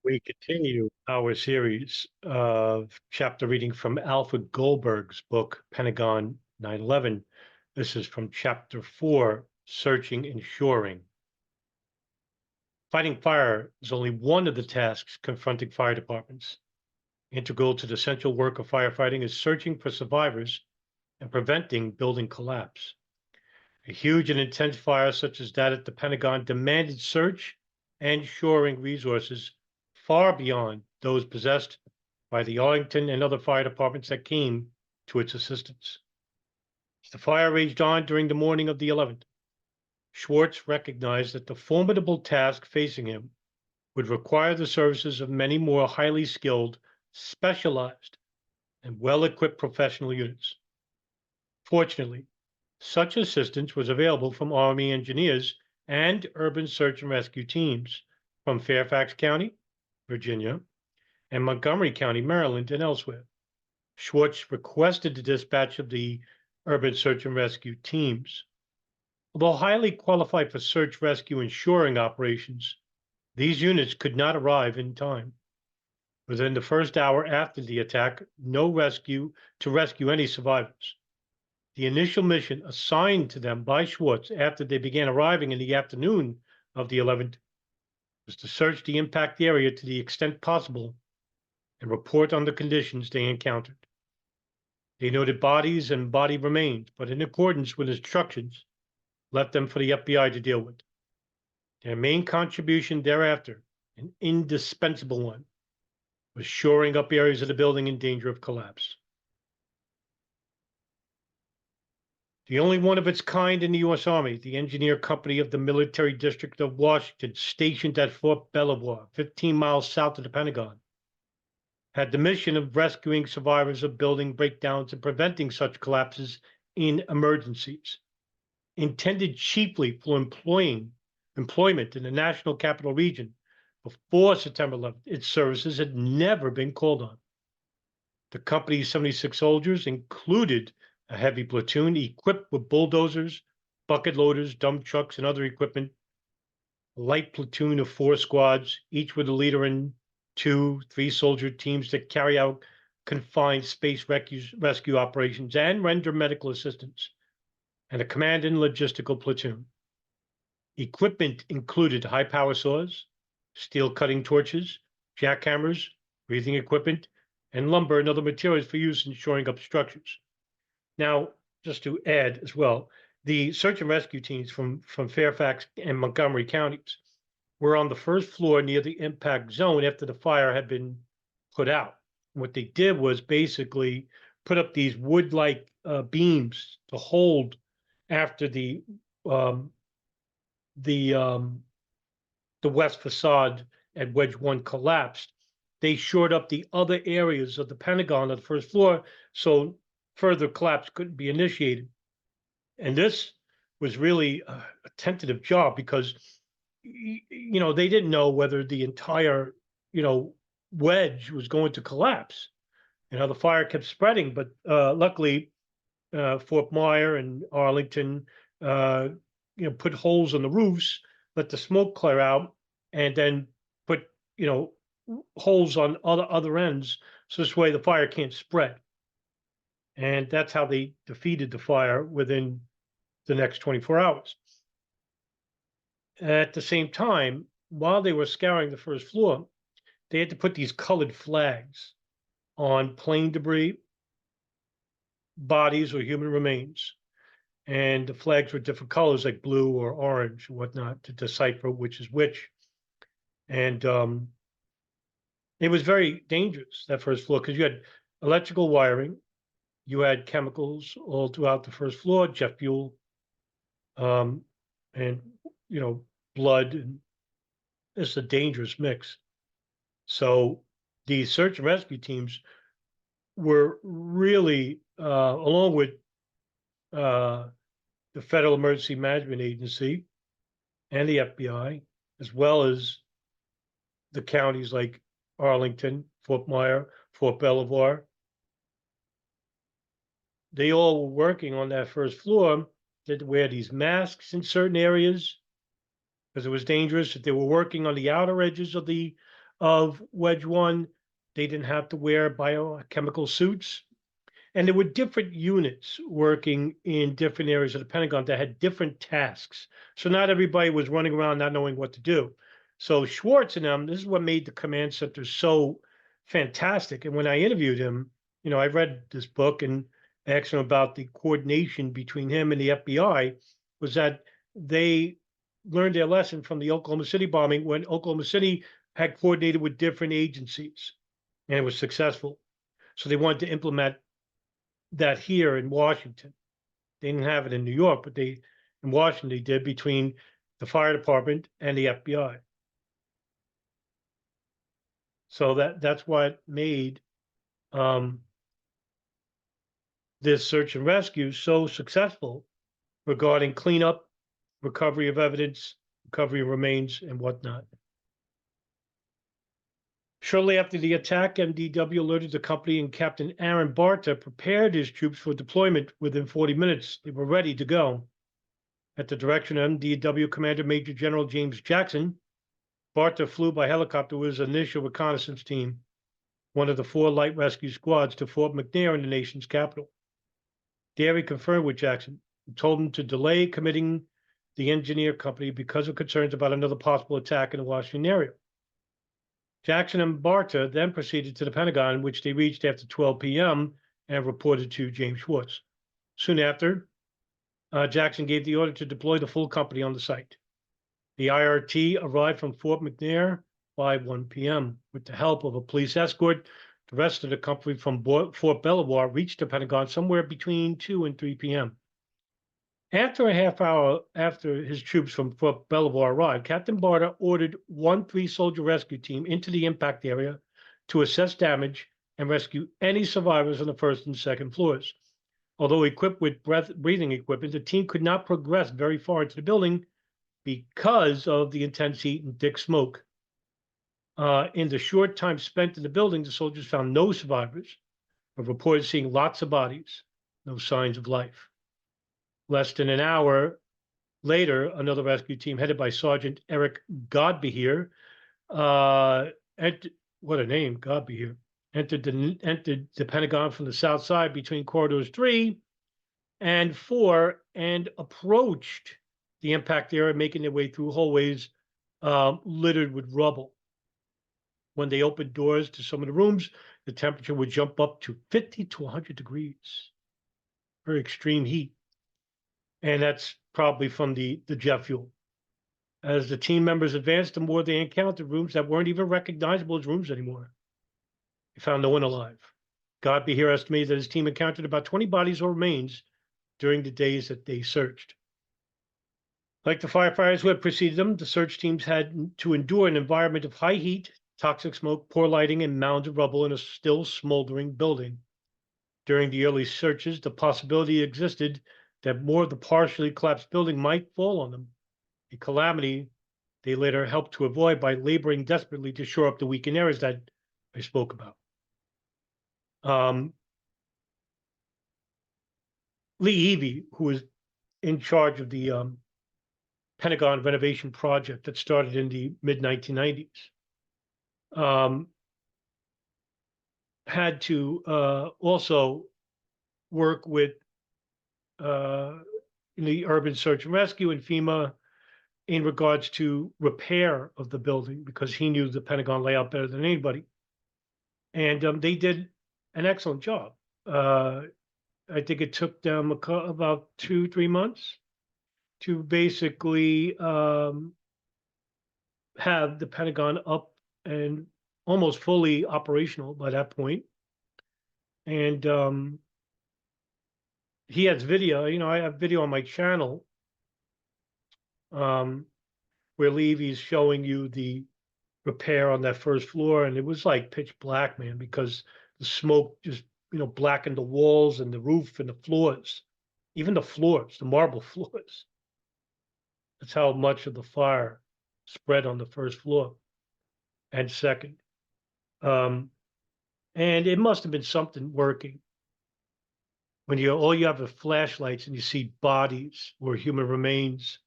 We continue our series of chapter reading from Alfred Goldberg's book, Pentagon 9/11. This is from chapter 4, Searching and Shoring. Fighting fire is only one of the tasks confronting fire departments. Integral to the central work of firefighting is searching for survivors and preventing building collapse. A huge and intense fire such as that at the Pentagon demanded search and shoring resources far beyond those possessed by the Arlington and other fire departments that came to its assistance. As the fire raged on during the morning of the 11th, Schwartz recognized that the formidable task facing him would require the services of many more highly skilled, specialized, and well-equipped professional units. Fortunately, such assistance was available from Army engineers and urban search and rescue teams from Fairfax County, Virginia, and Montgomery County, Maryland, and elsewhere. Schwartz requested the dispatch of the urban search and rescue teams. Although highly qualified for search, rescue, and shoring operations, these units could not arrive in time. Within the first hour after the attack, no rescue to rescue any survivors. The initial mission assigned to them by Schwartz after they began arriving in the afternoon of the 11th was to search the impact area to the extent possible and report on the conditions they encountered. They noted bodies and body remains, but in accordance with instructions, left them for the FBI to deal with. Their main contribution thereafter, an indispensable one, was shoring up areas of the building in danger of collapse. The only one of its kind in the U.S. Army, the Engineer Company of the Military District of Washington, stationed at Fort Belvoir, 15 miles south of the Pentagon, had the mission of rescuing survivors of building breakdowns and preventing such collapses in emergencies. Intended chiefly for employment in the National Capital Region before September 11th, its services had never been called on. The company's 76 soldiers included a heavy platoon equipped with bulldozers, bucket loaders, dump trucks, and other equipment, a light platoon of 4 squads, each with a leader in 2, 3 soldier teams that carry out confined space rescue operations and render medical assistance, and a command and logistical platoon. Equipment included high power saws, steel cutting torches, jackhammers, breathing equipment, and lumber and other materials for use in shoring up structures. Now, just to add as well, the search and rescue teams from Fairfax and Montgomery counties were on the first floor near the impact zone after the fire had been put out. What they did was basically put up these wood-like beams to hold after um, the west facade at Wedge 1 collapsed. They shored up the other areas of the Pentagon on the first floor so further collapse couldn't be initiated. And this was really a tentative job because, they didn't know whether the entire, wedge was going to collapse. The fire kept spreading, but luckily, Fort Myer and Arlington, put holes in the roofs, let the smoke clear out, and then put, holes on other ends, so this way the fire can't spread. And that's how they defeated the fire within the next 24 hours. At the same time, while they were scouring the first floor, they had to put these colored flags on plane debris, bodies, or human remains. And the flags were different colors, like blue or orange or whatnot, to decipher which is which. And it was very dangerous, that first floor, because you had electrical wiring, you had chemicals all throughout the first floor, jet fuel, and blood, and it's a dangerous mix. So the search and rescue teams were really, along with the Federal Emergency Management Agency and the FBI, as well as the counties like Arlington, Fort Myer, Fort Belvoir, they all were working on that first floor. They had to wear these masks in certain areas because it was dangerous. If they were working on the outer edges of the of Wedge 1, they didn't have to wear biochemical suits. And there were different units working in different areas of the Pentagon that had different tasks. So not everybody was running around not knowing what to do. So Schwartz and them, this is what made the command center so fantastic. And when I interviewed him, I read this book and asked him about the coordination between him and the FBI, was that they learned their lesson from the Oklahoma City bombing when Oklahoma City had coordinated with different agencies and it was successful. So they wanted to implement that here in Washington. They didn't have it in New York, but in Washington they did, between the fire department and the FBI. So that's what made this search and rescue so successful regarding cleanup, recovery of evidence, recovery of remains, and whatnot. Shortly after the attack, MDW alerted the company, and Captain Aaron Barta prepared his troops for deployment. Within 40 minutes, they were ready to go. At the direction of MDW Commander Major General James Jackson, Barta flew by helicopter with his initial reconnaissance team, one of the 4 light rescue squads, to Fort McNair in the nation's capital. There he conferred with Jackson and told him to delay committing the engineer company because of concerns about another possible attack in the Washington area. Jackson and Barta then proceeded to the Pentagon, which they reached after 12 p.m. and reported to James Schwartz. Soon after, Jackson gave the order to deploy the full company on the site. The IRT arrived from Fort McNair by 1 p.m. With the help of a police escort, the rest of the company from Fort Belvoir reached the Pentagon somewhere between 2 and 3 p.m. After a half hour after his troops from Fort Belvoir arrived, Captain Barta ordered 1 3-soldier rescue team into the impact area to assess damage and rescue any survivors on the first and second floors. Although equipped with breathing equipment, the team could not progress very far into the building because of the intense heat and thick smoke. In the short time spent in the building, the soldiers found no survivors, but reported seeing lots of bodies, no signs of life. Less than an hour later, another rescue team headed by Sergeant Eric Godbehere, what a name, Godbehere, entered the Pentagon from the south side between corridors 3 and 4 and approached the impact area, making their way through hallways littered with rubble. When they opened doors to some of the rooms, the temperature would jump up to 50 to 100 degrees. Very extreme heat. And that's probably from the jet fuel. As the team members advanced, the more they encountered rooms that weren't even recognizable as rooms anymore. They found no one alive. Godbehere estimated that his team encountered about 20 bodies or remains during the days that they searched. Like the firefighters who had preceded them, the search teams had to endure an environment of high heat, toxic smoke, poor lighting, and mounds of rubble in a still smoldering building. During the early searches, the possibility existed that more of the partially collapsed building might fall on them, a calamity they later helped to avoid by laboring desperately to shore up the weakened areas that I spoke about. Lee Evey, who was in charge of the Pentagon renovation project that started in the mid-1990s, had to also work with the urban search and rescue and FEMA in regards to repair of the building, because he knew the Pentagon layout better than anybody. And they did an excellent job. I think it took them about 2-3 months to basically have the Pentagon up and almost fully operational by that point. And he has video, I have video on my channel where Levy's showing you the repair on that first floor. And it was like pitch black, man, because the smoke just, blackened the walls and the roof and the floors, even the floors, the marble floors. That's how much of the fire spread on the first floor and second. And it must have been something working when all you have are flashlights and you see bodies or human remains,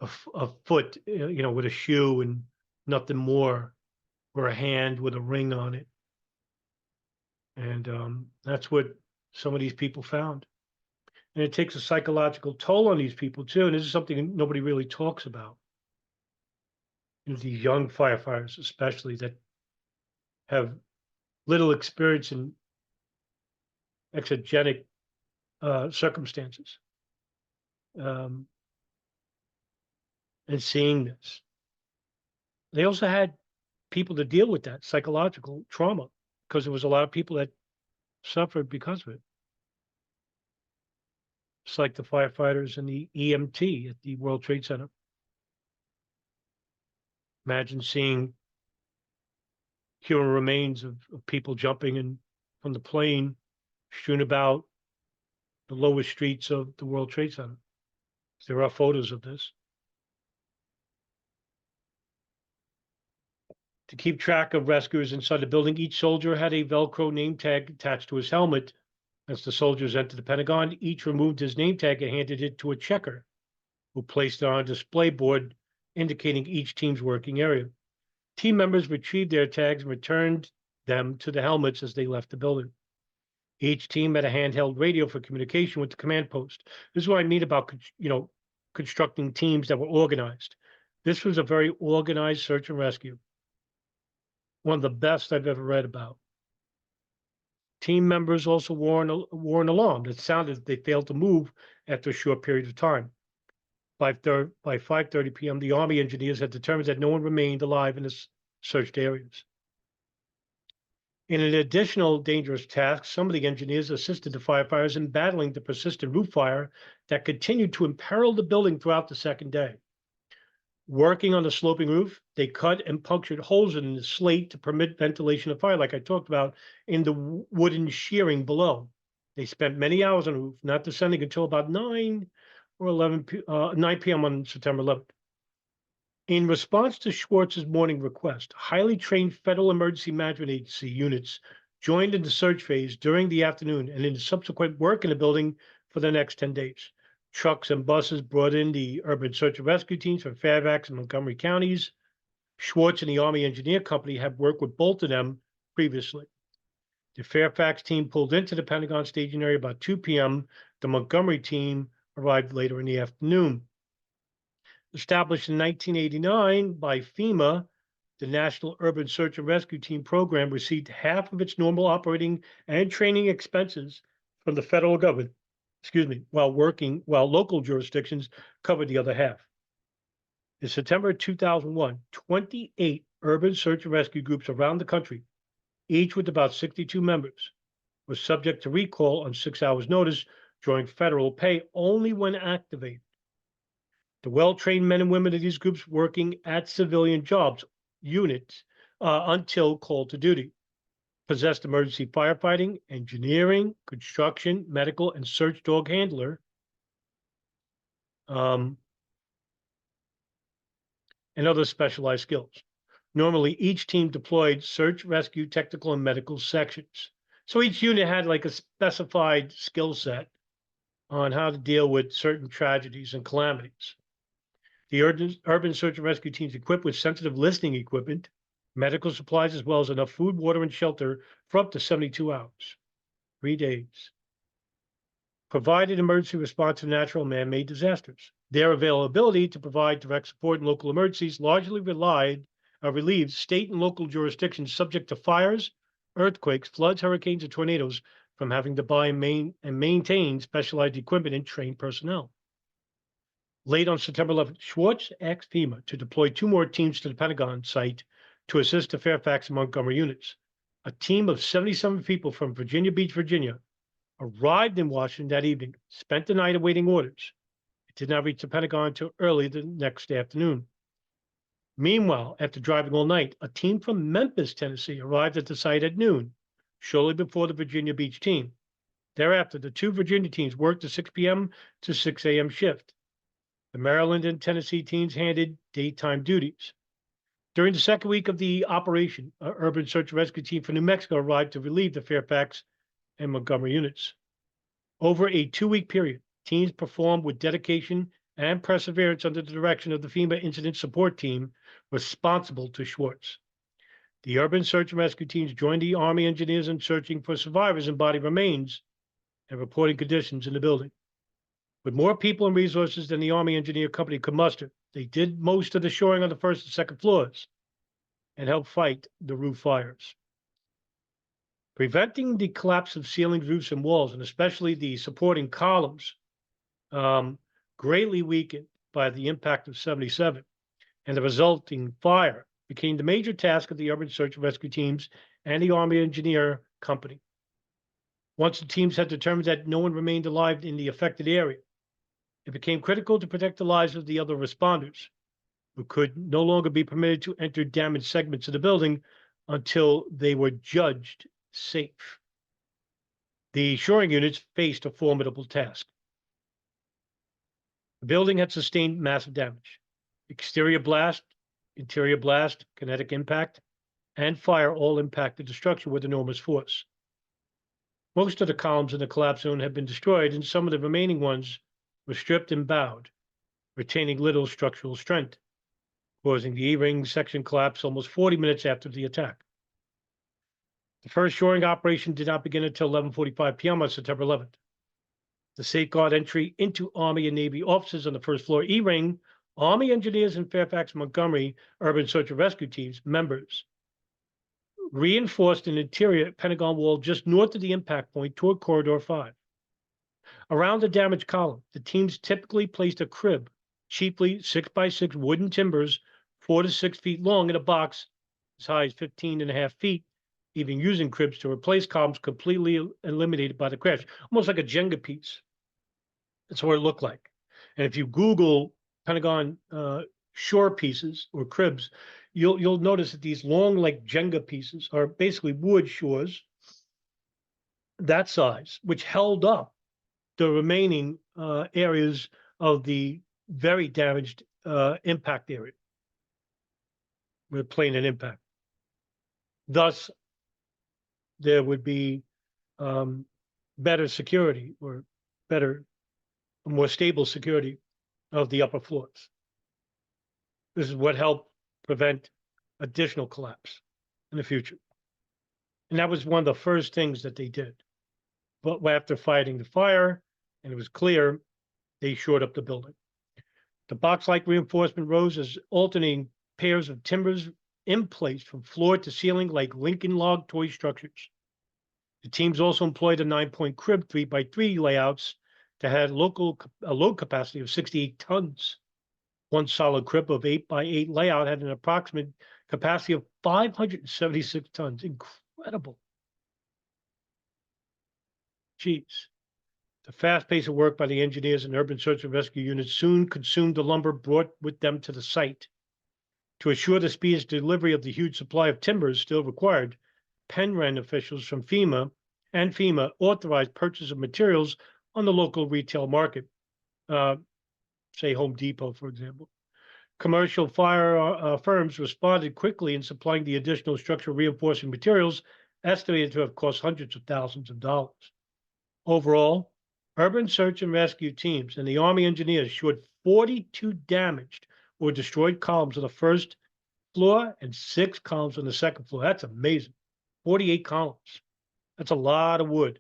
a foot, with a shoe and nothing more. or a hand with a ring on it. And that's what some of these people found. And it takes a psychological toll on these people too. And this is something nobody really talks about. These young firefighters, especially, that have little experience in exogenic circumstances, um, and seeing this. They also had people to deal with that psychological trauma because there was a lot of people that suffered because of it. It's like the firefighters and the EMT at the World Trade Center. Imagine seeing human remains of people jumping in from the plane, strewn about the lowest streets of the World Trade Center. There are photos of this. To keep track of rescuers inside the building, each soldier had a Velcro name tag attached to his helmet. As the soldiers entered the Pentagon, each removed his name tag and handed it to a checker, who placed it on a display board indicating each team's working area. Team members retrieved their tags and returned them to the helmets as they left the building. Each team had a handheld radio for communication with the command post. This is what I mean about, constructing teams that were organized. This was a very organized search and rescue. One of the best I've ever read about. Team members also wore an alarm that sounded they failed to move after a short period of time. By 5:30 p.m., the Army engineers had determined that no one remained alive in the searched areas. In an additional dangerous task, some of the engineers assisted the firefighters in battling the persistent roof fire that continued to imperil the building throughout the second day. Working on the sloping roof, they cut and punctured holes in the slate to permit ventilation of fire, like I talked about, in the wooden shearing below. They spent many hours on the roof, not descending until about 9 p.m. on September 11th. In response to Schwartz's morning request, highly trained Federal Emergency Management Agency units joined in the search phase during the afternoon and in the subsequent work in the building for the next 10 days. Trucks and buses brought in the urban search and rescue teams from Fairfax and Montgomery counties. Schwartz and the Army Engineer Company had worked with both of them previously. The Fairfax team pulled into the Pentagon staging area about 2 p.m. The Montgomery team arrived later in the afternoon. Established in 1989 by FEMA, the National Urban Search and Rescue Team program received half of its normal operating and training expenses from the federal government, while local jurisdictions covered the other half. In September 2001, 28 urban search and rescue groups around the country, each with about 62 members, were subject to recall on 6 hours' notice, drawing federal pay only when activated. The well-trained men and women of these groups working at civilian jobs units until called to duty possessed emergency firefighting, engineering, construction, medical, and search dog handler, and other specialized skills. Normally, each team deployed search, rescue, technical, and medical sections. So each unit had like a specified skill set on how to deal with certain tragedies and calamities. The urban search and rescue teams equipped with sensitive listening equipment, medical supplies, as well as enough food, water, and shelter for up to 72 hours, 3 days. Provided emergency response to natural and man-made disasters. Their availability to provide direct support in local emergencies largely relieved state and local jurisdictions subject to fires, earthquakes, floods, hurricanes, and tornadoes from having to buy and maintain specialized equipment and trained personnel. Late on September 11th, Schwartz asked FEMA to deploy 2 more teams to the Pentagon site to assist the Fairfax and Montgomery units. A team of 77 people from Virginia Beach, Virginia, arrived in Washington that evening, spent the night awaiting orders. It did not reach the Pentagon until early the next afternoon. Meanwhile, after driving all night, a team from Memphis, Tennessee, arrived at the site at noon, shortly before the Virginia Beach team. Thereafter, the 2 Virginia teams worked a 6 p.m. to 6 a.m. shift. The Maryland and Tennessee teams handled daytime duties. During the second week of the operation, an urban search and rescue team from New Mexico arrived to relieve the Fairfax and Montgomery units. Over a 2-week period, teams performed with dedication and perseverance under the direction of the FEMA Incident Support Team responsible to Schwartz. The urban search and rescue teams joined the Army engineers in searching for survivors and body remains and reporting conditions in the building. With more people and resources than the Army Engineer Company could muster, they did most of the shoring on the first and second floors and helped fight the roof fires. Preventing the collapse of ceilings, roofs, and walls, and especially the supporting columns, greatly weakened by the impact of 77 and the resulting fire, became the major task of the urban search and rescue teams and the Army Engineer Company. Once the teams had determined that no one remained alive in the affected area, it became critical to protect the lives of the other responders, who could no longer be permitted to enter damaged segments of the building until they were judged safe. The shoring units faced a formidable task. The building had sustained massive damage. Exterior blast, interior blast, kinetic impact, and fire all impacted the structure with enormous force. Most of the columns in the collapse zone had been destroyed, and some of the remaining ones were stripped and bowed, retaining little structural strength, causing the E-ring section collapse almost 40 minutes after the attack. The first shoring operation did not begin until 11:45 p.m. on September 11th. The safeguard entry into Army and Navy offices on the first floor E-ring, Army engineers and Fairfax and Montgomery urban search and rescue teams members reinforced an interior Pentagon wall just north of the impact point toward Corridor 5. Around the damaged column, the teams typically placed a crib, cheaply 6x6 wooden timbers, 4 to 6 feet long, in a box as high as 15.5 feet, even using cribs to replace columns completely eliminated by the crash, almost like a Jenga piece. That's what it looked like. And if you Google Pentagon shore pieces or cribs, you'll notice that these long, like Jenga pieces, are basically wood shores that size, which held up the remaining areas of the very damaged impact area with plane and impact. Thus, there would be better security or more stable security of the upper floors. This is what helped prevent additional collapse in the future. And that was one of the first things that they did. But after fighting the fire, and it was clear, they shored up the building. The box-like reinforcement rose as alternating pairs of timbers in place from floor to ceiling like Lincoln log toy structures. The teams also employed a 9-point crib 3x3 layouts that had a load capacity of 68 tons. One solid crib of 8x8 layout had an approximate capacity of 576 tons. Incredible. Jeez. The fast pace of work by the engineers and urban search and rescue units soon consumed the lumber brought with them to the site. To assure the speediest delivery of the huge supply of timbers still required, Penryn officials from FEMA authorized purchase of materials on the local retail market, say Home Depot, for example. Commercial fire firms responded quickly in supplying the additional structural reinforcing materials, estimated to have cost hundreds of thousands of dollars. Overall, urban search and rescue teams and the Army engineers shored 42 damaged or destroyed columns on the first floor and 6 columns on the second floor. That's amazing. 48 columns. That's a lot of wood.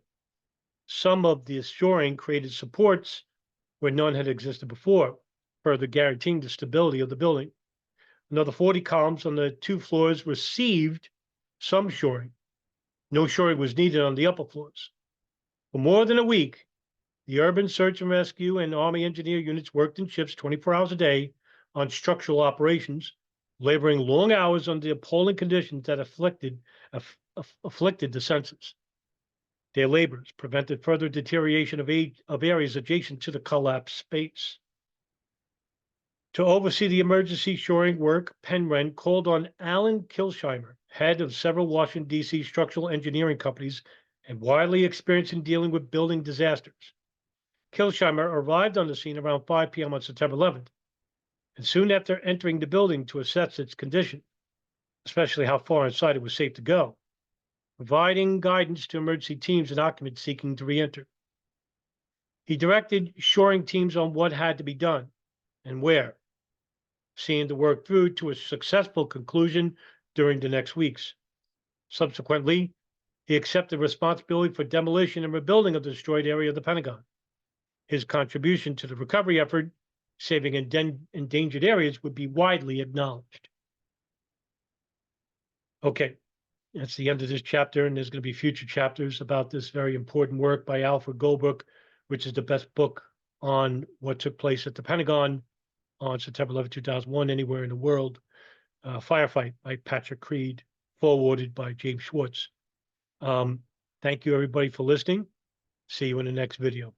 Some of the shoring created supports where none had existed before, further guaranteeing the stability of the building. Another 40 columns on the 2 floors received some shoring. No shoring was needed on the upper floors. For more than a week, the urban search and rescue and Army engineer units worked in shifts 24 hours a day on structural operations, laboring long hours under appalling conditions that afflicted the senses. Their labors prevented further deterioration of areas adjacent to the collapsed space. To oversee the emergency shoring work, Penryn called on Alan Kilsheimer, head of several Washington, D.C. structural engineering companies and widely experienced in dealing with building disasters. Kilsheimer arrived on the scene around 5 p.m. on September 11th, and soon after entering the building to assess its condition, especially how far inside it was safe to go, providing guidance to emergency teams and occupants seeking to re-enter. He directed shoring teams on what had to be done and where, seeing the work through to a successful conclusion during the next weeks. Subsequently, he accepted responsibility for demolition and rebuilding of the destroyed area of the Pentagon. His contribution to the recovery effort, saving endangered areas, would be widely acknowledged. Okay, that's the end of this chapter, and there's going to be future chapters about this very important work by Alfred Goldbrook, which is the best book on what took place at the Pentagon on September 11, 2001, anywhere in the world. Firefight by Patrick Creed, forwarded by James Schwartz. Thank you, everybody, for listening. See you in the next video.